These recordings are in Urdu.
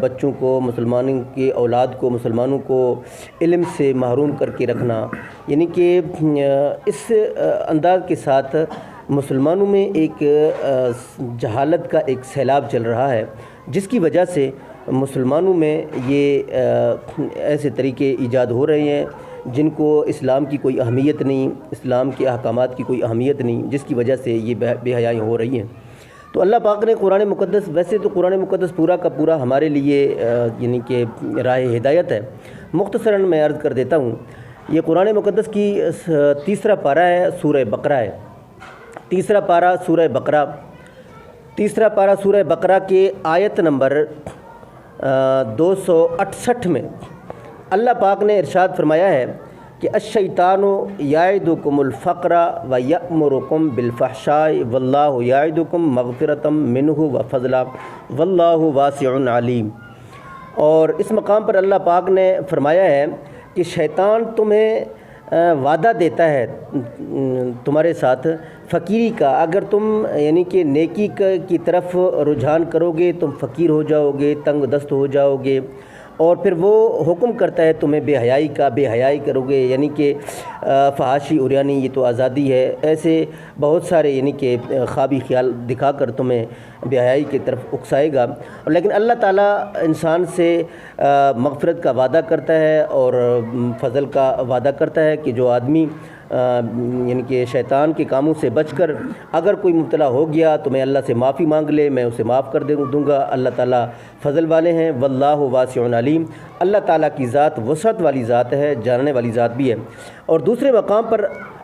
بچوں کو، مسلمانوں کی اولاد کو، مسلمانوں کو علم سے محروم کر کے رکھنا، یعنی کہ اس انداز کے ساتھ مسلمانوں میں ایک جہالت کا ایک سیلاب چل رہا ہے، جس کی وجہ سے مسلمانوں میں یہ ایسے طریقے ایجاد ہو رہے ہیں جن کو اسلام کی کوئی اہمیت نہیں، اسلام کے احکامات کی کوئی اہمیت نہیں، جس کی وجہ سے یہ بے حیائی ہو رہی ہیں۔ تو اللہ پاک نے قرآن مقدس، ویسے تو قرآن مقدس پورا کا پورا ہمارے لیے یعنی کہ راہ ہدایت ہے، مختصراً میں عرض کر دیتا ہوں۔ یہ قرآن مقدس کی تیسرا پارہ ہے، سورہ بقرہ ہے، تیسرا پارہ سورہ بقرہ کے آیت نمبر 268 میں اللہ پاک نے ارشاد فرمایا ہے کہ الشیطان یعدکم الفقر ویأمرکم بالفحشاء واللہ یعدکم مغفرۃ منہ وفضلا واللہ واسع علیم۔ اور اس مقام پر اللہ پاک نے فرمایا ہے کہ شیطان تمہیں وعدہ دیتا ہے تمہارے ساتھ فقیری کا، اگر تم یعنی کہ نیکی کی طرف رجحان کرو گے تم فقیر ہو جاؤ گے، تنگ دست ہو جاؤ گے، اور پھر وہ حکم کرتا ہے تمہیں بے حیائی کا، بے حیائی کرو گے، یعنی کہ فحاشی عریانی، یہ تو آزادی ہے، ایسے بہت سارے یعنی کہ خوابی خیال دکھا کر تمہیں بے حیائی کی طرف اکسائے گا۔ لیکن اللہ تعالیٰ انسان سے مغفرت کا وعدہ کرتا ہے اور فضل کا وعدہ کرتا ہے کہ جو آدمی یعنی کہ شیطان کے کاموں سے بچ کر اگر کوئی مبتلا ہو گیا تو میں اللہ سے معافی مانگ لے، میں اسے معاف کر دوں گا۔ اللہ تعالیٰ فضل والے ہیں، واللہ واسع علیم، اللہ تعالیٰ کی ذات وسعت والی ذات ہے، جاننے والی ذات بھی ہے۔ اور دوسرے مقام پر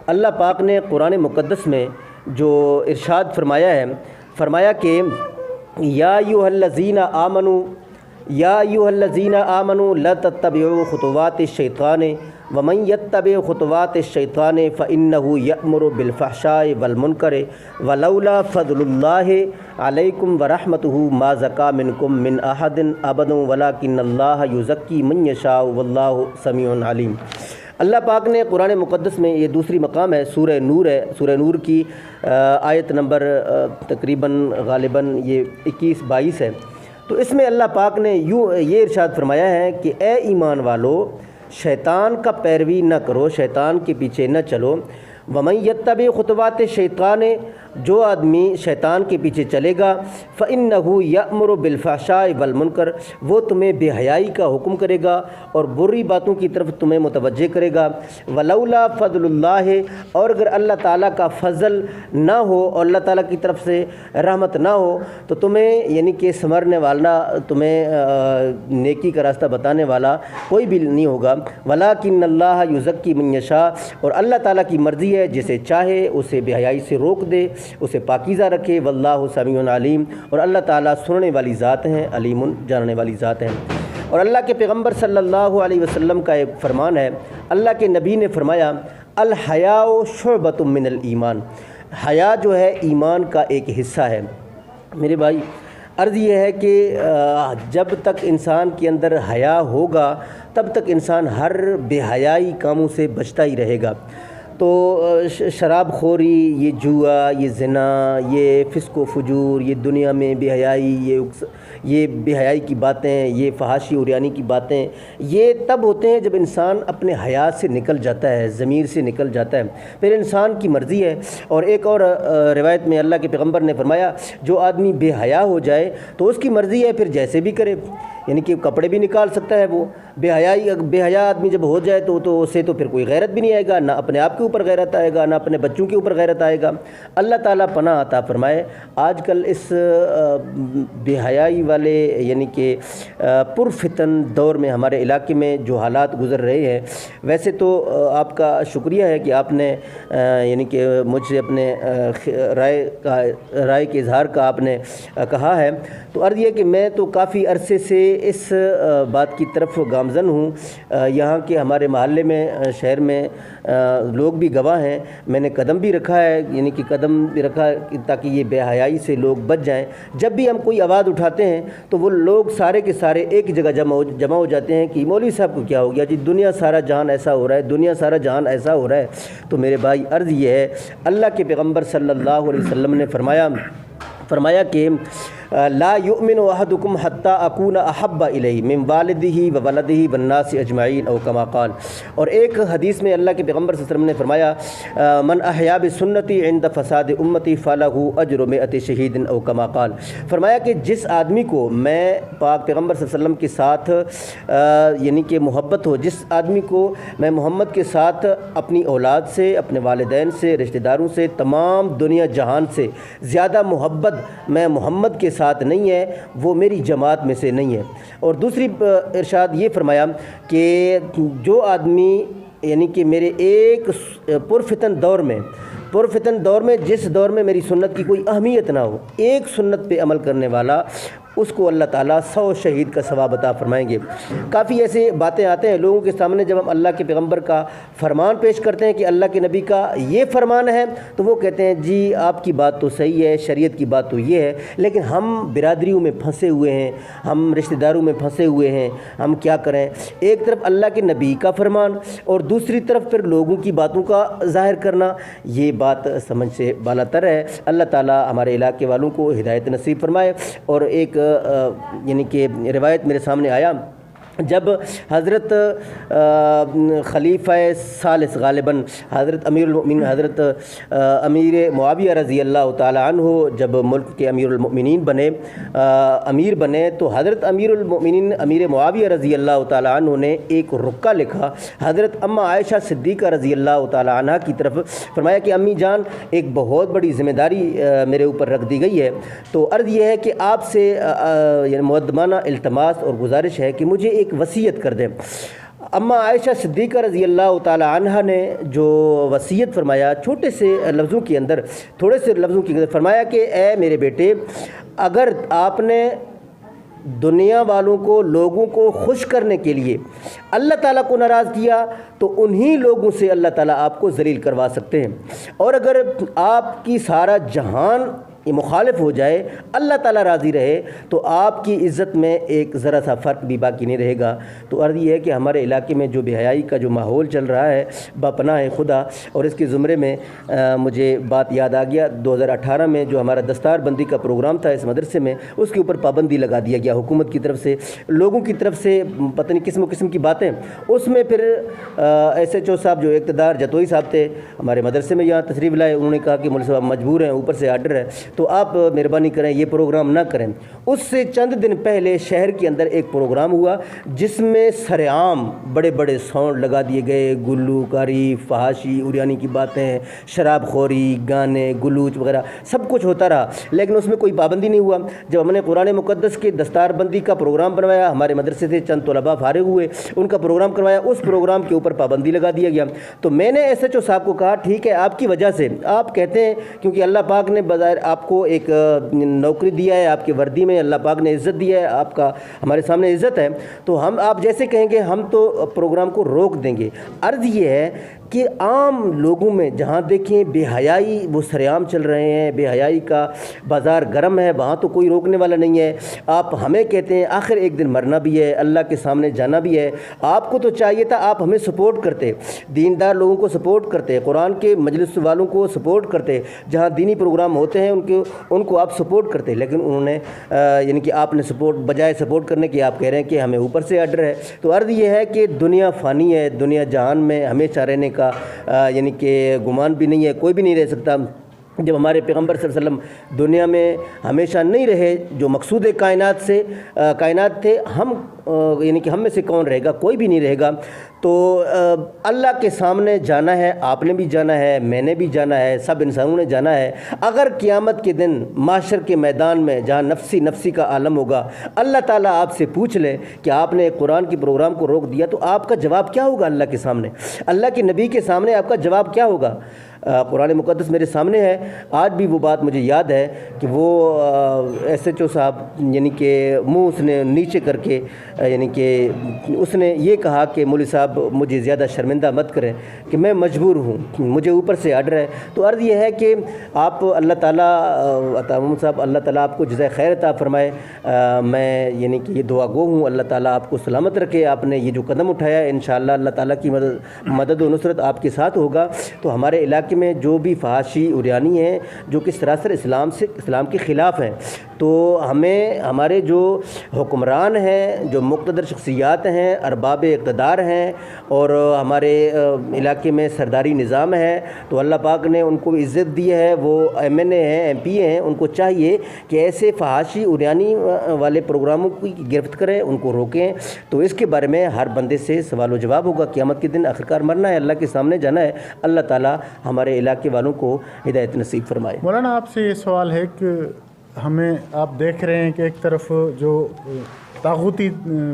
اللہ پاک نے قرآن مقدس میں جو ارشاد فرمایا ہے، فرمایا کہ یا ایھا الذین آمنوا لا تتبعوا خطوات الشیطان ومن یتبع خطوات الشیطان فإنہ یأمر بالفحشاء والمنکر ولولا فضل اللہ علیکم ورحمتہ ما زکا منکم من احد ابدا ولکن اللہ یزکی من یشاء واللہ سمیع علیم۔ اللہ پاک نے قرآن مقدس میں، یہ دوسری مقام ہے، سورہ نور ہے، سورہ نور کی آیت نمبر تقریباً غالباً یہ 21-22 ہے۔ تو اس میں اللہ پاک نے یہ ارشاد فرمایا ہے کہ اے ایمان والو، شیطان کا پیروی نہ کرو، شیطان کے پیچھے نہ چلو۔ ومن یتبع خطوات الشیطان، جو آدمی شیطان کے پیچھے چلے گا، فإنہ یأمر بالفحشاء والمنکر، وہ تمہیں بے حیائی کا حکم کرے گا اور بری باتوں کی طرف تمہیں متوجہ کرے گا۔ ولولا فضل اللہ، اور اگر اللہ تعالیٰ کا فضل نہ ہو اور اللہ تعالیٰ کی طرف سے رحمت نہ ہو تو تمہیں یعنی کہ سنورنے والا، تمہیں نیکی کا راستہ بتانے والا کوئی بھی نہیں ہوگا۔ ولکن اللہ یزکی من یشاء، اور اللہ تعالیٰ کی مرضی ہے جسے چاہے اسے بے حیائی سے روک دے، اسے پاکیزہ رکھے۔ واللہ سمیع علیم، اور اللہ تعالیٰ سننے والی ذات ہیں، علیم جاننے والی ذات ہیں۔ اور اللہ کے پیغمبر صلی اللہ علیہ وسلم کا ایک فرمان ہے، اللہ کے نبی نے فرمایا الحیاء شعبۃ من الایمان، حیا جو ہے ایمان کا ایک حصہ ہے۔ میرے بھائی، عرض یہ ہے کہ جب تک انسان کے اندر حیا ہوگا تب تک انسان ہر بے حیائی کاموں سے بچتا ہی رہے گا۔ تو شراب خوری، یہ جوا، یہ زنا، یہ فسق و فجور، یہ دنیا میں بے حیائی، یہ بے حیائی کی باتیں، یہ فحاشی عریانی کی باتیں، یہ تب ہوتے ہیں جب انسان اپنے حیا سے نکل جاتا ہے، ضمیر سے نکل جاتا ہے، پھر انسان کی مرضی ہے۔ اور ایک اور روایت میں اللہ کے پیغمبر نے فرمایا جو آدمی بے حیا ہو جائے تو اس کی مرضی ہے، پھر جیسے بھی کرے، یعنی کہ کپڑے بھی نکال سکتا ہے وہ۔ بے حیا آدمی جب ہو جائے تو اسے تو پھر کوئی غیرت بھی نہیں آئے گا، نہ اپنے آپ کے اوپر غیرت آئے گا، نہ اپنے بچوں کے اوپر غیرت آئے گا۔ اللہ تعالیٰ پناہ عطا فرمائے۔ آج کل اس بے حیائی والے یعنی کہ پرفتن دور میں ہمارے علاقے میں جو حالات گزر رہے ہیں، ویسے تو آپ کا شکریہ ہے کہ آپ نے یعنی کہ مجھ سے اپنے رائے کے اظہار کا آپ نے کہا ہے۔ تو عرض یہ کہ میں تو کافی عرصے سے اس بات کی طرف گامزن ہوں۔ یہاں کے ہمارے محلے میں، شہر میں لوگ بھی گواہ ہیں، میں نے قدم بھی رکھا ہے، یعنی کہ قدم بھی رکھا تاکہ یہ بے حیائی سے لوگ بچ جائیں۔ جب بھی ہم کوئی آواز اٹھاتے ہیں تو وہ لوگ سارے کے سارے ایک جگہ جمع ہو جاتے ہیں کہ مولوی صاحب کو کیا ہو گیا جی، دنیا سارا جہان ایسا ہو رہا ہے، دنیا سارا جہان ایسا ہو رہا ہے۔ تو میرے بھائی، عرض یہ ہے، اللہ کے پیغمبر صلی اللہ علیہ وسلم نے فرمایا کہ لا یؤمن احدکم حتی اکون احب الیہ من والدہ و ولدہ والناس اجمعین او کما قال۔ اور ایک حدیث میں اللہ کے پیغمبر صلی اللہ علیہ وسلم نے فرمایا من احیا بسنتی عند فساد امتی فلہ اجر مئۃ شہید او کما قال۔ فرمایا کہ جس آدمی کو میں پاک پیغمبر صلی اللہ علیہ وسلم کے ساتھ یعنی کہ محبت ہو، جس آدمی کو میں محمد کے ساتھ اپنی اولاد سے، اپنے والدین سے، رشتہ داروں سے، تمام دنیا جہان سے زیادہ محبت میں محمد کے ساتھ نہیں ہے، وہ میری جماعت میں سے نہیں ہے۔ اور دوسری ارشاد یہ فرمایا کہ جو آدمی یعنی کہ میرے ایک پرفتن دور میں جس دور میں میری سنت کی کوئی اہمیت نہ ہو، ایک سنت پہ عمل کرنے والا، اس کو اللہ تعالیٰ 100 شہید کا ثواب عطا فرمائیں گے۔ کافی ایسے باتیں آتے ہیں لوگوں کے سامنے جب ہم اللہ کے پیغمبر کا فرمان پیش کرتے ہیں کہ اللہ کے نبی کا یہ فرمان ہے، تو وہ کہتے ہیں جی آپ کی بات تو صحیح ہے، شریعت کی بات تو یہ ہے، لیکن ہم برادریوں میں پھنسے ہوئے ہیں، ہم رشتہ داروں میں پھنسے ہوئے ہیں، ہم کیا کریں؟ ایک طرف اللہ کے نبی کا فرمان اور دوسری طرف پھر لوگوں کی باتوں کا ظاہر کرنا، یہ بات سمجھ سے بالاتر ہے۔ اللہ تعالیٰ ہمارے علاقے والوں کو ہدایت نصیب فرمائے۔ اور ایک یعنی کہ روایت میرے سامنے آیا، جب حضرت خلیفہ ثالث غالباً حضرت امیر المؤمنین حضرت امیر معاویہ رضی اللہ تعالی عنہ جب ملک کے امیر المؤمنین امیر بنے تو حضرت امیر المؤمنین امیر معاویہ رضی اللہ تعالی عنہ نے ایک رکہ لکھا حضرت اماں عائشہ صدیقہ رضی اللہ تعالی عنہ کی طرف، فرمایا کہ امی جان ایک بہت بڑی ذمہ داری میرے اوپر رکھ دی گئی ہے، تو عرض یہ ہے کہ آپ سے یعنی مقدمانہ التماس اور گزارش ہے کہ مجھے ایک وصیت کر دیں۔ اماں عائشہ صدیقہ رضی اللہ تعالی عنہ نے جو وصیت فرمایا، تھوڑے سے لفظوں کے اندر فرمایا کہ اے میرے بیٹے، اگر آپ نے دنیا والوں کو، لوگوں کو خوش کرنے کے لیے اللہ تعالیٰ کو ناراض کیا تو انہی لوگوں سے اللہ تعالیٰ آپ کو ذلیل کروا سکتے ہیں، اور اگر آپ کی سارا جہان یہ مخالف ہو جائے، اللہ تعالیٰ راضی رہے، تو آپ کی عزت میں ایک ذرا سا فرق بھی باقی نہیں رہے گا۔ تو عرض یہ ہے کہ ہمارے علاقے میں جو بے حیائی کا جو ماحول چل رہا ہے باپناہ خدا، اور اس کے زمرے میں مجھے بات یاد آ گیا، 2018 میں جو ہمارا دستار بندی کا پروگرام تھا اس مدرسے میں، اس کے اوپر پابندی لگا دیا گیا حکومت کی طرف سے، لوگوں کی طرف سے پتہ نہیں قسم و قسم کی باتیں۔ اس میں پھر ایس ایچ او صاحب جو اقتدار جتوئی صاحب تھے ہمارے مدرسے میں یہاں تشریف لائے، انہوں نے کہا کہ مولوی صاحب مجبور ہیں، اوپر سے آرڈر ہے تو آپ مہربانی کریں یہ پروگرام نہ کریں۔ اس سے چند دن پہلے شہر کے اندر ایک پروگرام ہوا جس میں سر عام بڑے بڑے ساؤنڈ لگا دیے گئے، گلوکاری، فحاشی، عریانی کی باتیں، شراب خوری، گانے، گلوچ وغیرہ سب کچھ ہوتا رہا، لیکن اس میں کوئی پابندی نہیں ہوا۔ جب ہم نے قرآن مقدس کے دستار بندی کا پروگرام بنوایا، ہمارے مدرسے سے چند طلباء فارغ ہوئے، ان کا پروگرام کروایا، اس پروگرام کے اوپر پابندی لگا دیا گیا۔ تو میں نے ایس ایچ او صاحب کو کہا ٹھیک ہے، آپ کی وجہ سے آپ کہتے ہیں کیونکہ اللہ پاک نے بظاہر آپ کو ایک نوکری دیا ہے، آپ کی وردی میں اللہ پاک نے عزت دیا ہے، آپ کا ہمارے سامنے عزت ہے، تو آپ جیسے کہیں گے ہم تو پروگرام کو روک دیں گے۔ عرض یہ ہے کہ عام لوگوں میں جہاں دیکھیں بے حیائی وہ سرعام چل رہے ہیں، بے حیائی کا بازار گرم ہے، وہاں تو کوئی روکنے والا نہیں ہے۔ آپ ہمیں کہتے ہیں آخر ایک دن مرنا بھی ہے، اللہ کے سامنے جانا بھی ہے، آپ کو تو چاہیے تھا آپ ہمیں سپورٹ کرتے، دیندار لوگوں کو سپورٹ کرتے، قرآن کے مجلس والوں کو سپورٹ کرتے، جہاں دینی پروگرام ہوتے ہیں ان کو آپ سپورٹ کرتے، لیکن انہوں نے یعنی کہ آپ نے سپورٹ بجائے سپورٹ کرنے کے آپ کہہ رہے ہیں کہ ہمیں اوپر سے آرڈر ہے۔ تو عرض یہ ہے کہ دنیا فانی ہے، دنیا جہان میں ہمیشہ رہنے کا یعنی کہ گمان بھی نہیں ہے، کوئی بھی نہیں رہ سکتا۔ جب ہمارے پیغمبر صلی اللہ علیہ وسلم دنیا میں ہمیشہ نہیں رہے، جو مقصود کائنات تھے، ہم یعنی کہ ہم میں سے کون رہے گا؟ کوئی بھی نہیں رہے گا۔ تو اللہ کے سامنے جانا ہے، آپ نے بھی جانا ہے، میں نے بھی جانا ہے، سب انسانوں نے جانا ہے۔ اگر قیامت کے دن محشر کے میدان میں جہاں نفسی کا عالم ہوگا، اللہ تعالیٰ آپ سے پوچھ لے کہ آپ نے قرآن کی پروگرام کو روک دیا، تو آپ کا جواب کیا ہوگا اللہ کے سامنے؟ اللہ کے نبی کے سامنے آپ کا جواب کیا ہوگا؟ قرآن مقدس میرے سامنے ہے، آج بھی وہ بات مجھے یاد ہے کہ وہ ایس ایچ او صاحب یعنی کہ منہ اس نے نیچے کر کے یعنی کہ اس نے یہ کہا کہ مولوی صاحب مجھے زیادہ شرمندہ مت کریں کہ میں مجبور ہوں، مجھے اوپر سے آرڈر ہے۔ تو عرض یہ ہے کہ آپ اللہ تعالیٰ محمد صاحب اللہ تعالیٰ آپ کو جزائے خیر عطا فرمائے۔ میں یعنی کہ یہ دعا گو ہوں، اللہ تعالیٰ آپ کو سلامت رکھے۔ آپ نے یہ جو قدم اٹھایا ہے انشاءاللہ اللہ تعالیٰ کی مدد و نصرت آپ کے ساتھ ہوگا۔ تو ہمارے علاقے میں جو بھی فحاشی عریانی ہیں جو کہ سراسر اسلام کے خلاف ہیں، تو ہمیں ہمارے جو حکمران ہیں، جو مقتدر شخصیات ہیں، ارباب اقتدار ہیں اور ہمارے علاقے میں سرداری نظام ہے، تو اللہ پاک نے ان کو عزت دی ہے، وہ MNA ہیں، MP ہیں، ان کو چاہیے کہ ایسے فحاشی عریانی والے پروگراموں کی گرفت کریں، ان کو روکیں۔ تو اس کے بارے میں ہر بندے سے سوال و جواب ہوگا، قیامت کے دن آخرکار مرنا ہے، اللہ کے سامنے جانا ہے۔ اللہ تعالیٰ ہمارے علاقے والوں کو ہدایت نصیب فرمائے۔ مولانا آپ سے یہ سوال ہے کہ ہمیں آپ دیکھ رہے ہیں کہ ایک طرف جو طاغوتی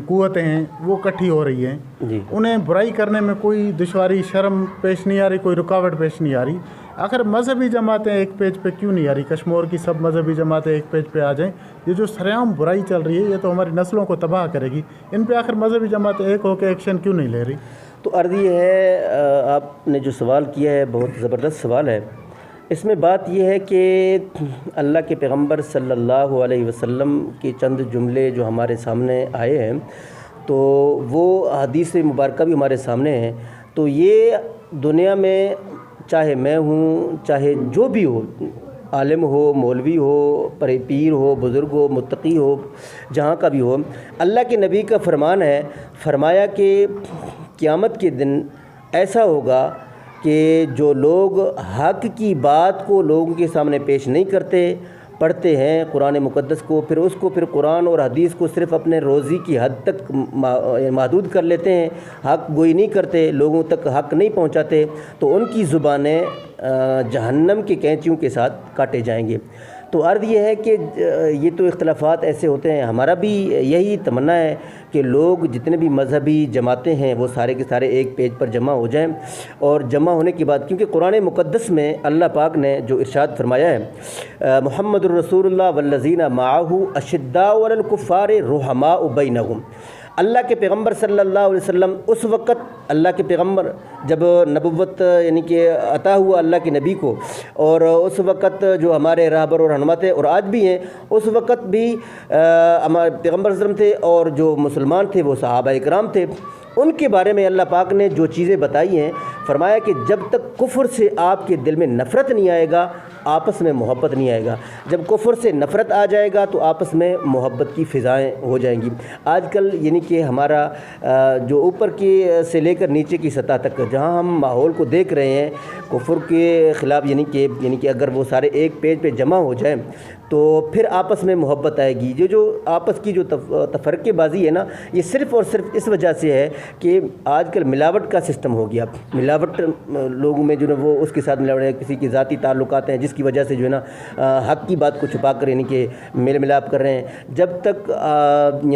قوتیں ہیں وہ اکٹھی ہو رہی ہیں، جی، انہیں برائی کرنے میں کوئی دشواری، شرم پیش نہیں آ رہی، کوئی رکاوٹ پیش نہیں آ رہی۔ آخر مذہبی جماعتیں ایک پیج پہ کیوں نہیں آ رہی؟ کشمور کی سب مذہبی جماعتیں ایک پیج پہ آ جائیں۔ یہ جو سریعام برائی چل رہی ہے یہ تو ہماری نسلوں کو تباہ کرے گی، ان پہ آخر مذہبی جماعتیں ایک ہو کے ایکشن کیوں نہیں لے رہی؟ تو عرض یہ ہے، آپ نے جو سوال کیا ہے بہت زبردست سوال ہے۔ اس میں بات یہ ہے کہ اللہ کے پیغمبر صلی اللہ علیہ وسلم کے چند جملے جو ہمارے سامنے آئے ہیں، تو وہ حدیث مبارکہ بھی ہمارے سامنے ہیں۔ تو یہ دنیا میں چاہے میں ہوں، چاہے جو بھی ہو، عالم ہو، مولوی ہو، پیر ہو، بزرگ ہو، متقی ہو، جہاں کا بھی ہو، اللہ کے نبی کا فرمان ہے، فرمایا کہ قیامت کے دن ایسا ہوگا کہ جو لوگ حق کی بات کو لوگوں کے سامنے پیش نہیں کرتے، پڑھتے ہیں قرآن مقدس کو، پھر قرآن اور حدیث کو صرف اپنے روزی کی حد تک محدود کر لیتے ہیں، حق گوئی نہیں کرتے، لوگوں تک حق نہیں پہنچاتے، تو ان کی زبانیں جہنم کی کینچیوں کے ساتھ کاٹے جائیں گے۔ تو عرض یہ ہے کہ یہ تو اختلافات ایسے ہوتے ہیں، ہمارا بھی یہی تمنا ہے کہ لوگ جتنے بھی مذہبی جماعتیں ہیں وہ سارے کے سارے ایک پیج پر جمع ہو جائیں، اور جمع ہونے کے بعد، کیونکہ قرآن مقدس میں اللہ پاک نے جو ارشاد فرمایا ہے، محمد الرسول اللہ والذین معہ اشداء علی الکفار رحماء بینہم، اللہ کے پیغمبر صلی اللہ علیہ وسلم اس وقت، اللہ کے پیغمبر جب نبوت یعنی کہ عطا ہوا اللہ کے نبی کو، اور اس وقت جو ہمارے رہبر اور رہنما تھے اور آج بھی ہیں، اس وقت بھی ہمارے پیغمبر صلی اللہ علیہ وسلم تھے، اور جو مسلمان تھے وہ صحابہ اکرام تھے، ان کے بارے میں اللہ پاک نے جو چیزیں بتائی ہیں، فرمایا کہ جب تک کفر سے آپ کے دل میں نفرت نہیں آئے گا، آپس میں محبت نہیں آئے گا۔ جب کفر سے نفرت آ جائے گا تو آپس میں محبت کی فضائیں ہو جائیں گی۔ آج کل یعنی کہ ہمارا جو اوپر کی سے لے کر نیچے کی سطح تک جہاں ہم ماحول کو دیکھ رہے ہیں، کفر کے خلاف یعنی کہ اگر وہ سارے ایک پیج پہ جمع ہو جائیں تو پھر آپس میں محبت آئے گی۔ جو آپس کی جو تفرقے بازی ہے نا، یہ صرف اور صرف اس وجہ سے ہے کہ آج کل ملاوٹ کا سسٹم ہو گیا، ملاوٹ لوگوں میں جو ہے وہ اس کے ساتھ ملاوٹ ہے، کسی کی ذاتی تعلقات ہیں جس کی وجہ سے جو ہے نا حق کی بات کو چھپا کر یعنی کہ میل ملاپ کر رہے ہیں۔ جب تک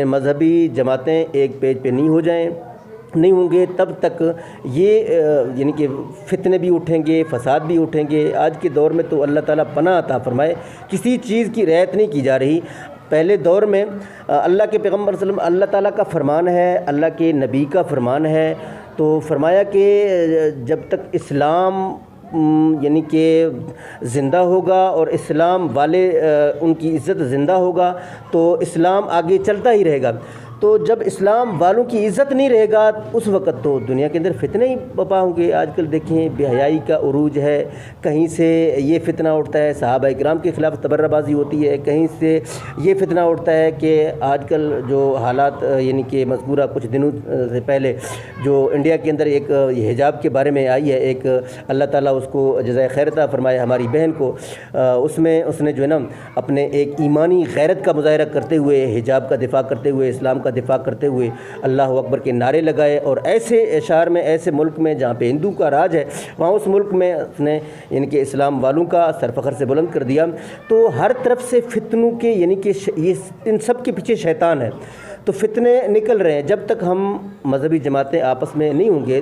مذہبی جماعتیں ایک پیج پہ نہیں ہوں گے تب تک یہ یعنی کہ فتنے بھی اٹھیں گے، فساد بھی اٹھیں گے۔ آج کے دور میں تو اللہ تعالیٰ پناہ عطا فرمائے، کسی چیز کی رعایت نہیں کی جا رہی۔ پہلے دور میں اللہ کے پیغمبر صلی اللہ علیہ وسلم، اللہ تعالیٰ کا فرمان ہے، اللہ کے نبی کا فرمان ہے، تو فرمایا کہ جب تک اسلام یعنی کہ زندہ ہوگا اور اسلام والے ان کی عزت زندہ ہوگا تو اسلام آگے چلتا ہی رہے گا۔ تو جب اسلام والوں کی عزت نہیں رہے گا اس وقت تو دنیا کے اندر فتنے ہی بپا ہوں گے۔ آج کل دیکھیں بے حیائی کا عروج ہے، کہیں سے یہ فتنہ اٹھتا ہے صحابہ اکرام کے خلاف تبرہ بازی ہوتی ہے، کہیں سے یہ فتنہ اٹھتا ہے کہ آج کل جو حالات یعنی کہ مذکورہ کچھ دنوں سے پہلے جو انڈیا کے اندر ایک حجاب کے بارے میں آئی ہے، ایک اللہ تعالیٰ اس کو جزائے خیر عطا فرمائے ہماری بہن کو، اس نے جو ہے نا اپنے ایک ایمانی غیرت کا مظاہرہ کرتے ہوئے، حجاب کا دفاع کرتے ہوئے، اسلام کا دفاع کرتے ہوئے اللہ اکبر کے نعرے لگائے، اور ایسے شہر میں، ایسے ملک میں جہاں پہ ہندو کا راج ہے، وہاں اس ملک میں اس نے یعنی کہ اسلام والوں کا سر فخر سے بلند کر دیا۔ تو ہر طرف سے فتنوں کے یعنی کہ یہ ان سب کے پیچھے شیطان ہے، تو فتنے نکل رہے ہیں۔ جب تک ہم مذہبی جماعتیں آپس میں نہیں ہوں گے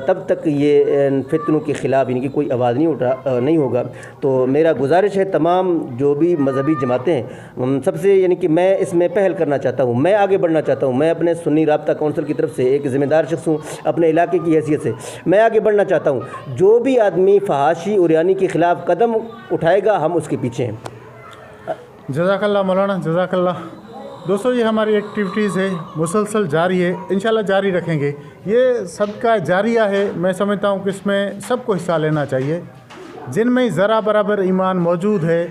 تب تک یہ فتنوں کے خلاف یعنی کہ کوئی آواز نہیں ہوگا۔ تو میرا گزارش ہے تمام جو بھی مذہبی جماعتیں ہیں، سب سے یعنی کہ میں اس میں پہل کرنا چاہتا ہوں، میں آگے بڑھنا چاہتا ہوں، میں اپنے سنی رابطہ کونسل کی طرف سے ایک ذمہ دار شخص ہوں، اپنے علاقے کی حیثیت سے میں آگے بڑھنا چاہتا ہوں۔ جو بھی آدمی فحاشی عریانی کے خلاف قدم اٹھائے گا ہم اس کے پیچھے ہیں۔ جزاک اللہ مولانا، جزاک اللہ۔ دوستو یہ ہماری ایکٹیویٹیز ہے، مسلسل جاری ہے، انشاءاللہ جاری رکھیں گے۔ یہ صدقہ جاریہ ہے، میں سمجھتا ہوں کہ اس میں سب کو حصہ لینا چاہیے۔ جن میں ذرا برابر ایمان موجود ہے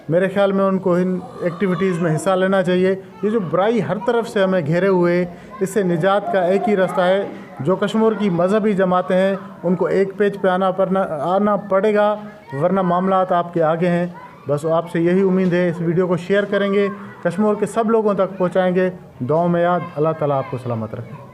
میرے خیال میں ان کو ان ایکٹیویٹیز میں حصہ لینا چاہیے. یہ جو برائی ہر طرف سے ہمیں گھیرے ہوئے، اس سے نجات کا ایک ہی راستہ ہے. جو کشمور کی مذہبی جماعتیں ہیں ان کو ایک پیج پہ آنا پڑے گا، ورنہ معاملات آپ کے آگے ہیں. بس آپ سے یہی امید ہے. اس ویڈیو کو شیئر کریں گے، کشمور کے سب لوگوں تک پہنچائیں گے. دعاؤں میں یاد. اللہ تعالیٰ آپ کو سلامت رکھے.